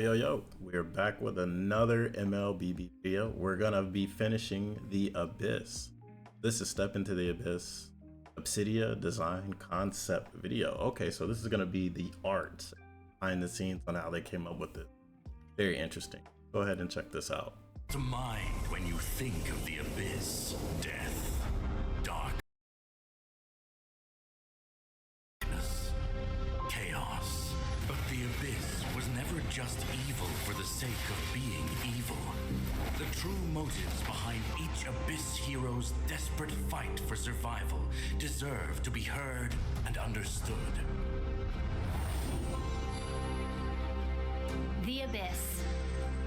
Yo, we're back with another MLBB video. We're gonna be finishing the Abyss. This is Step into the Abyss, Obsidia design concept video. Okay, so this is gonna be the art behind the scenes on how they came up with it. Very interesting. Go ahead and check this out. To mind when you think of the Abyss, death, darkness, chaos. But the Abyss was never just evil for the sake of being evil. The true motives behind each Abyss hero's desperate fight for survival deserve to be heard and understood. The Abyss.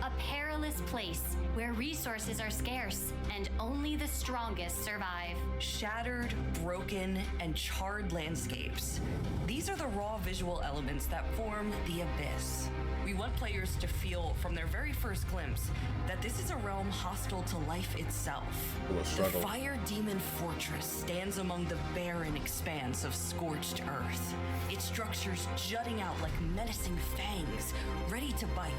A perilous place where resources are scarce and only the strongest survive. Shattered, broken, and charred landscapes. These are the raw visual elements that form the Abyss. We want players to feel from their very first glimpse that this is a realm hostile to life itself. The Fire Demon Fortress stands among the barren expanse of scorched earth, its structures jutting out like menacing fangs, ready to bite.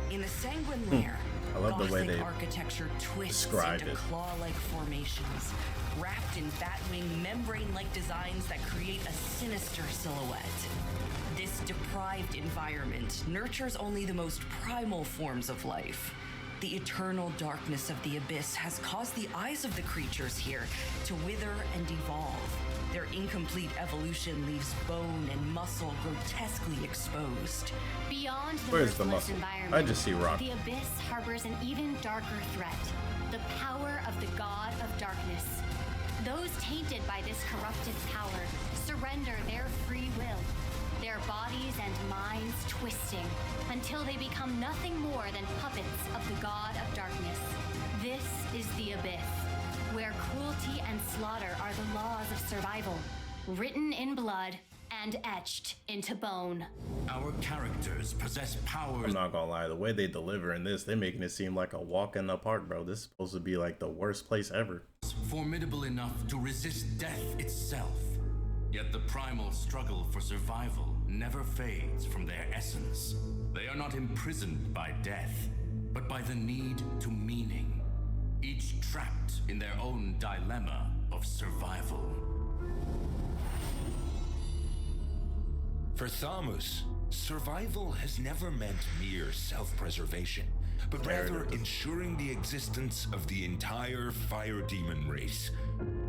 In the Sanguine Lair, I love the way they architecture twists into claw-like formations, wrapped in batwing membrane-like designs that create a sinister silhouette. This deprived environment nurtures only the most primal forms of life. The eternal darkness of the Abyss has caused the eyes of the creatures here to wither and devolve. Their incomplete evolution leaves bone and muscle grotesquely exposed. Beyond the Where's the merciless muscle? environment, I just see rock. the Abyss harbors an even darker threat, the power of the God of Darkness. Those tainted by this corrupted power surrender their free will, their bodies and minds twisting until they become nothing more than puppets of the God of Darkness. This is the Abyss, where cruelty and slaughter are the laws of survival, written in blood and etched into bone. Our characters possess powers. I'm not gonna lie, the way they deliver in this, they're making it seem like a walk in the park, bro. This is supposed to be like the worst place ever. Formidable enough to resist death itself. Yet the primal struggle for survival never fades from their essence. They are not imprisoned by death, but by the need to meaning, each trapped in their own dilemma of survival. For Thamus, survival has never meant mere self-preservation, but rather ensuring the existence of the entire fire demon race.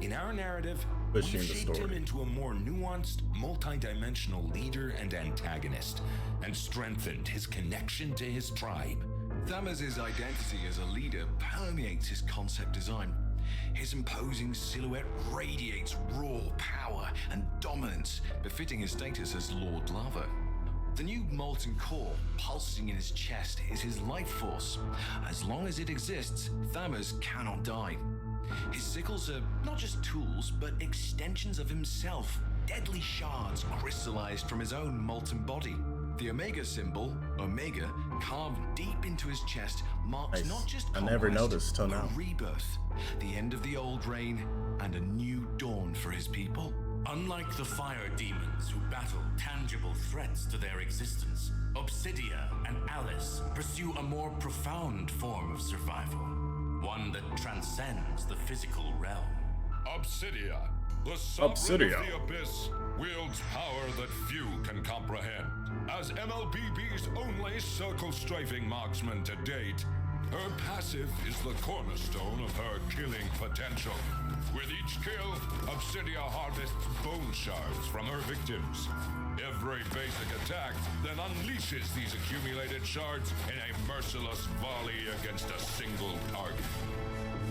In our narrative, we've shaped him into a more nuanced, multi-dimensional leader and antagonist, and strengthened his connection to his tribe. Thamus' identity as a leader permeates his concept design. His imposing silhouette radiates raw power and dominance, befitting his status as Lord Lava. The new molten core pulsing in his chest is his life force. As long as it exists, Thamus cannot die. His sickles are not just tools, but extensions of himself, deadly shards crystallized from his own molten body. The Omega symbol, Omega, carved deep into his chest, marks not just conquest, never noticed till now. Rebirth, the end of the old reign, and a new dawn for his people. Unlike the fire demons who battle tangible threats to their existence, Obsidia and Alice pursue a more profound form of survival, one that transcends the physical realm. Obsidia, the sovereign of the Abyss, wields power that few can comprehend. As MLBB's only circle-strafing marksman to date, her passive is the cornerstone of her killing potential. With each kill, Obsidia harvests bone shards from her victims. Every basic attack then unleashes these accumulated shards in a merciless volley against a single target.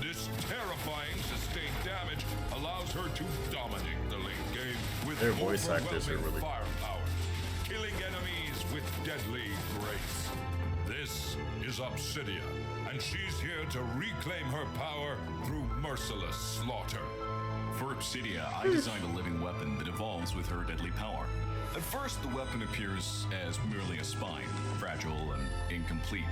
This terrifying sustained damage allows her to dominate the late game with their voice actors are really firepower, killing enemies with deadly grace. This is Obsidia, and she's here to reclaim her power through merciless slaughter. For Obsidia, I designed a living weapon that evolves with her deadly power. At first, the weapon appears as merely a spine, fragile and incomplete,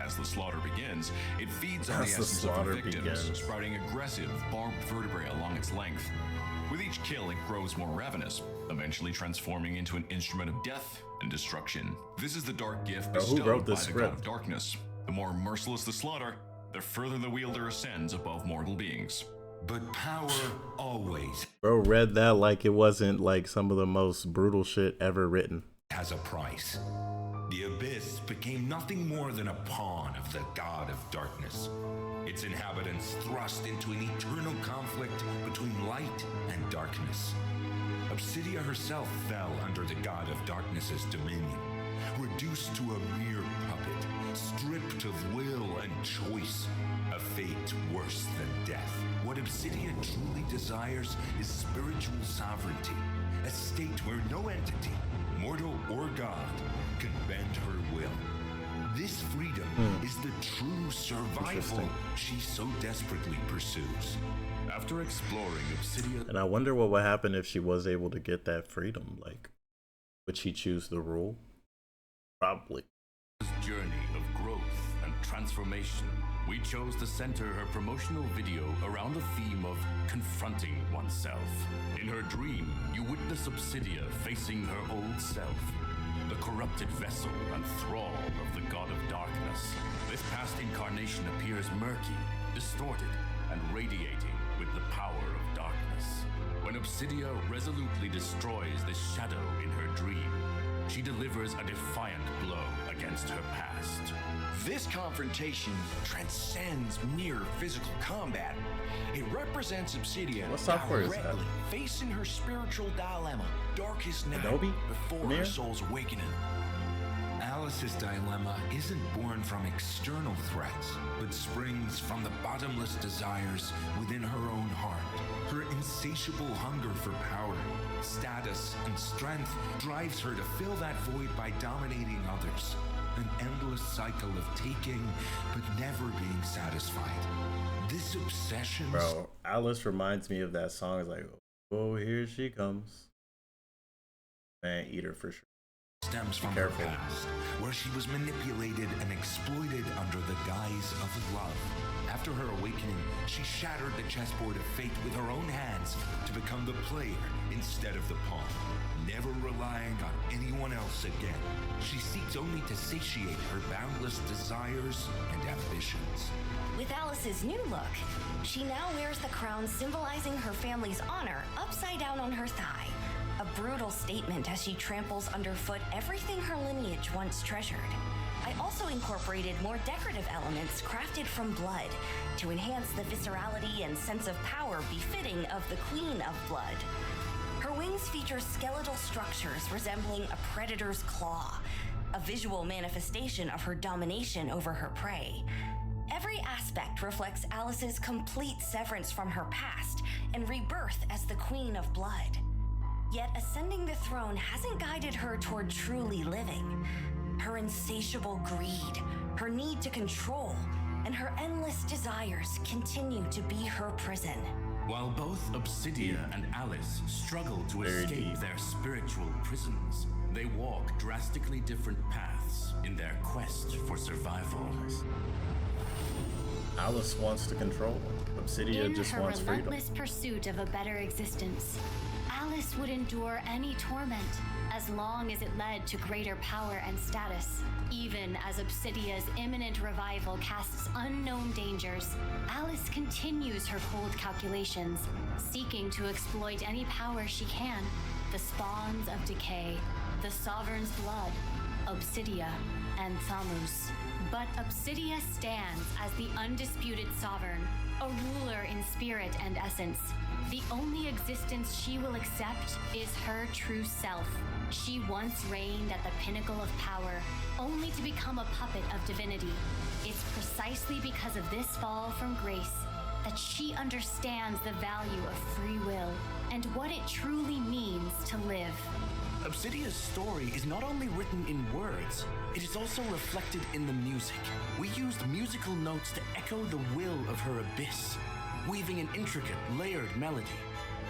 As the slaughter begins, it feeds on the As the essence of slaughter the victims, begins. sprouting aggressive, barbed vertebrae along its length. With each kill, it grows more ravenous, eventually transforming into an instrument of death and destruction. This is the dark gift Who bestowed wrote by this the god script? of darkness. The more merciless the slaughter, the further the wielder ascends above mortal beings. But power always Bro read that like it wasn't like some of the most brutal shit ever written. has a price. The Abyss became nothing more than a pawn of the god of darkness. Its inhabitants thrust into an eternal conflict between light and darkness. Obsidia herself fell under the god of darkness's dominion, reduced to a mere puppet, stripped of will and choice, a fate worse than death. What Obsidia truly desires is spiritual sovereignty, a state where no entity, mortal or god, can bend her will. This freedom is the true survival Interesting. she so desperately pursues. After exploring Obsidia, And I wonder what would happen if she was able to get that freedom. Like, would she choose the rule? Probably. Journey of growth and transformation, we chose to center her promotional video around the theme of confronting oneself. In her dream, you witness Obsidia facing her old self, the corrupted vessel and thrall of the god of darkness. This past incarnation appears murky, distorted, and radiating with the power of darkness. When Obsidia resolutely destroys this shadow in her dream, she delivers a defiant blow against her past. This confrontation transcends mere physical combat. It represents Obsidia What software is that? directly facing her spiritual dilemma, darkest night Adobe? before Premiere? her soul's awakening. Alice's dilemma isn't born from external threats, but springs from the bottomless desires within her own heart. Her insatiable hunger for power, status, and strength drives her to fill that void by dominating others. An endless cycle of taking, but never being satisfied. This obsession Bro, Alice reminds me of that song. It's like, oh, here she comes. Man, eat her for sure. stems from her past, where she was manipulated and exploited under the guise of love. After her awakening, she shattered the chessboard of fate with her own hands to become the player instead of the pawn, never relying on anyone else again. She seeks only to satiate her boundless desires and ambitions. With Alice's new look, she now wears the crown symbolizing her family's honor upside down on her thigh. A brutal statement as she tramples underfoot everything her lineage once treasured. I also incorporated more decorative elements crafted from blood to enhance the viscerality and sense of power befitting of the Queen of Blood. Her wings feature skeletal structures resembling a predator's claw, a visual manifestation of her domination over her prey. Every aspect reflects Alice's complete severance from her past and rebirth as the Queen of Blood. Yet ascending the throne hasn't guided her toward truly living. Her insatiable greed, her need to control, and her endless desires continue to be her prison. While both Obsidia and Alice struggle to Very escape deep. their spiritual prisons, they walk drastically different paths in their quest for survival. Alice wants to control. Obsidia In just her wants freedom. relentless pursuit of a better existence, Alice would endure any torment as long as it led to greater power and status. Even as Obsidia's imminent revival casts unknown dangers, Alice continues her cold calculations, seeking to exploit any power she can. The spawns of decay, the Sovereign's blood, Obsidia, and Thamus. But Obsidia stands as the undisputed sovereign, a ruler in spirit and essence. The only existence she will accept is her true self. She once reigned at the pinnacle of power, only to become a puppet of divinity. It's precisely because of this fall from grace that she understands the value of free will and what it truly means to live. Obsidia's story is not only written in words, it is also reflected in the music. We used musical notes to echo the will of her abyss, weaving an intricate, layered melody.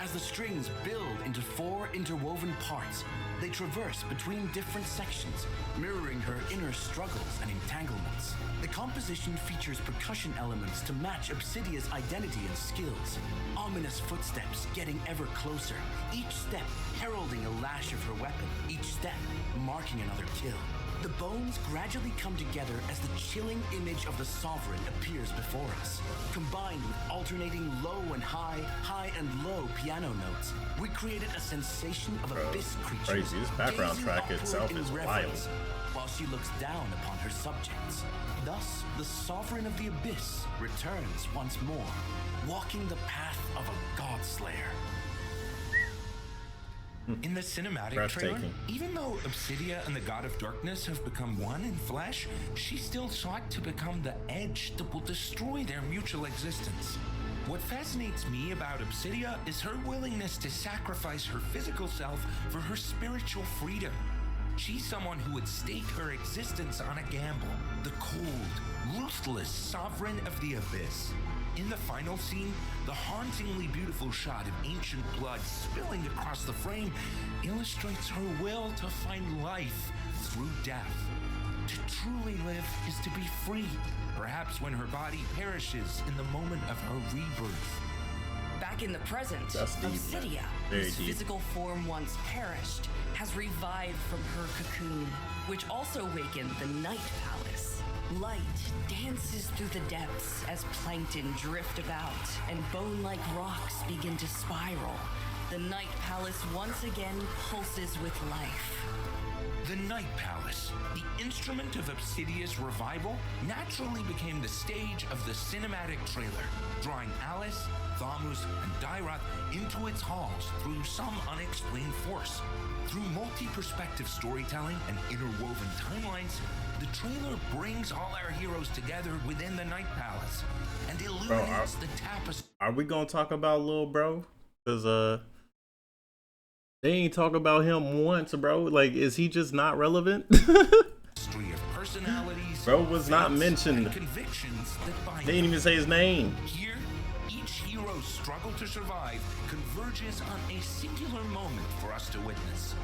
As the strings build into 4 interwoven parts, They traverse between different sections, mirroring her inner struggles and entanglements. The composition features percussion elements to match Obsidia's identity and skills. Ominous footsteps getting ever closer, each step heralding a lash of her weapon, each step marking another kill. The bones gradually come together as the chilling image of the Sovereign appears before us. Combined with alternating low and high, high and low piano notes, we created a sensation of abyss creatures. Crazy. This background track itself is wild. While she looks down upon her subjects. Thus, the Sovereign of the Abyss returns once more, walking the path of a Godslayer. In the cinematic trailer, even though Obsidia and the God of Darkness have become one in flesh, she still sought to become the edge that will destroy their mutual existence. What fascinates me about Obsidia is her willingness to sacrifice her physical self for her spiritual freedom. She's someone who would stake her existence on a gamble. The cold, ruthless Sovereign of the Abyss. In the final scene, the hauntingly beautiful shot of ancient blood spilling across the frame illustrates her will to find life through death. To truly live is to be free, perhaps when her body perishes in the moment of her rebirth. Back in the present, Obsidia, whose physical form once perished, has revived from her cocoon, which also wakened the Night Palace. Light dances through the depths as plankton drift about and bone-like rocks begin to spiral. The Night Palace once again pulses with life. The Night Palace, the instrument of Obsidia's revival, naturally became the stage of the cinematic trailer, drawing Alice, Thamus, and Dairath into its halls through some unexplained force. Through multi-perspective storytelling and interwoven timelines, the trailer brings all our heroes together within the Night Palace and illuminates the tapestry. Are we gonna talk about Lil Bro? Cause they ain't talk about him once, bro. Like, is he just not relevant? Of personalities, bro was not mentioned. Convictions that they didn't even say his name. Here, each hero's struggle to survive converges on a singular moment for us to witness.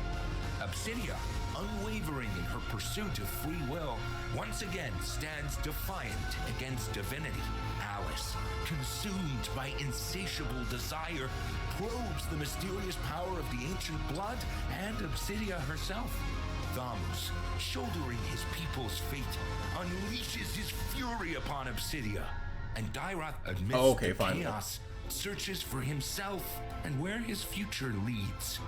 Obsidia, unwavering in her pursuit of free will, once again stands defiant against divinity. Alice, consumed by insatiable desire, probes the mysterious power of the ancient blood and Obsidia herself. Thamus, shouldering his people's fate, unleashes his fury upon Obsidia. And Dairath, amidst the chaos, searches for himself and where his future leads.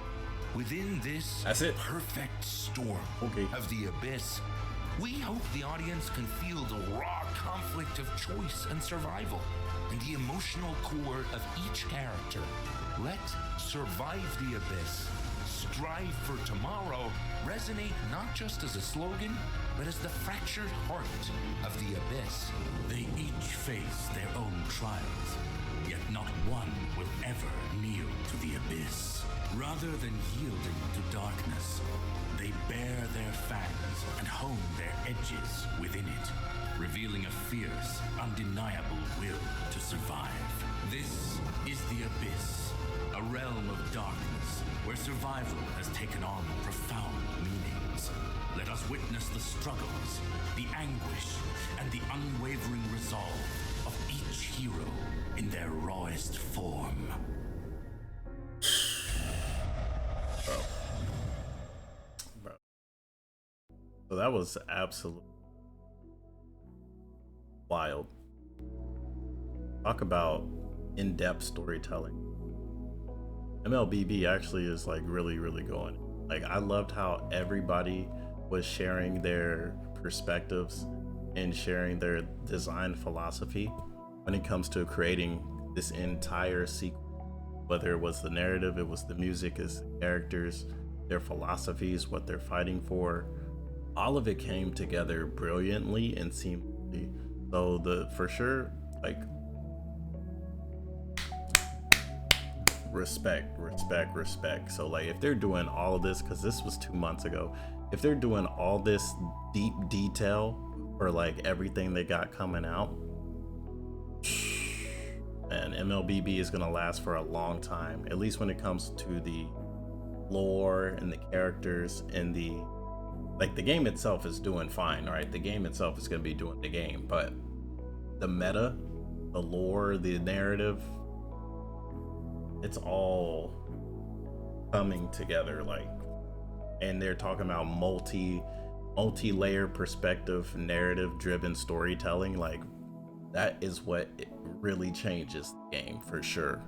Within this perfect storm of the abyss, we hope the audience can feel the raw conflict of choice and survival, and the emotional core of each character. Let survive the abyss, strive for tomorrow resonate not just as a slogan, but as the fractured heart of the abyss. They each face their own trials, yet not one will ever kneel to the abyss. Rather than yielding to darkness, they bare their fangs and hone their edges within it, revealing a fierce, undeniable will to survive. This is the abyss, a realm of darkness where survival has taken on profound meanings. Let us witness the struggles, the anguish, and the unwavering resolve of each hero in their rawest form. Bro. So that was absolutely wild. Talk about in-depth storytelling. MLBB actually is like really going. Like, I loved how everybody was sharing their perspectives and sharing their design philosophy when it comes to creating this entire sequence. Whether it was the narrative, it was the music, it's the characters, their philosophies, what they're fighting for. All of it came together brilliantly and seamlessly. So for sure, like, respect. So like, if they're doing all of this, because this was 2 months ago, if they're doing all this deep detail for like everything they got coming out, and MLBB is gonna last for a long time, at least when it comes to the lore and the characters and the game itself is doing fine, right? The game itself is going to be doing the game, but the meta, the lore, the narrative, it's all coming together, like, and they're talking about multi-layer perspective, narrative driven storytelling. Like, that is what it really changes the game for sure.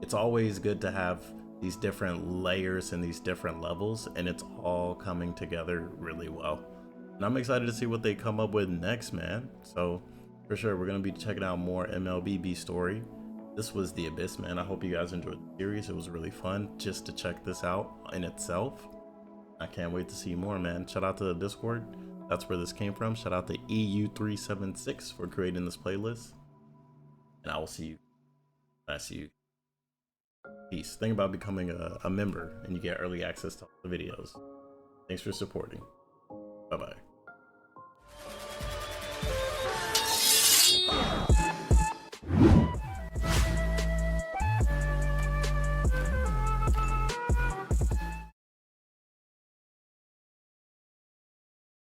It's always good to have these different layers and these different levels, and it's all coming together really well. And I'm excited to see what they come up with next, man. So for sure, we're going to be checking out more MLBB story. This was The Abyss, man. I hope you guys enjoyed the series. It was really fun just to check this out in itself. I can't wait to see more, man. Shout out to the Discord. That's where this came from. Shout out to EU376 for creating this playlist. And I will see you. I see you. Peace. Think about becoming a member and you get early access to all the videos. Thanks for supporting. Bye-bye.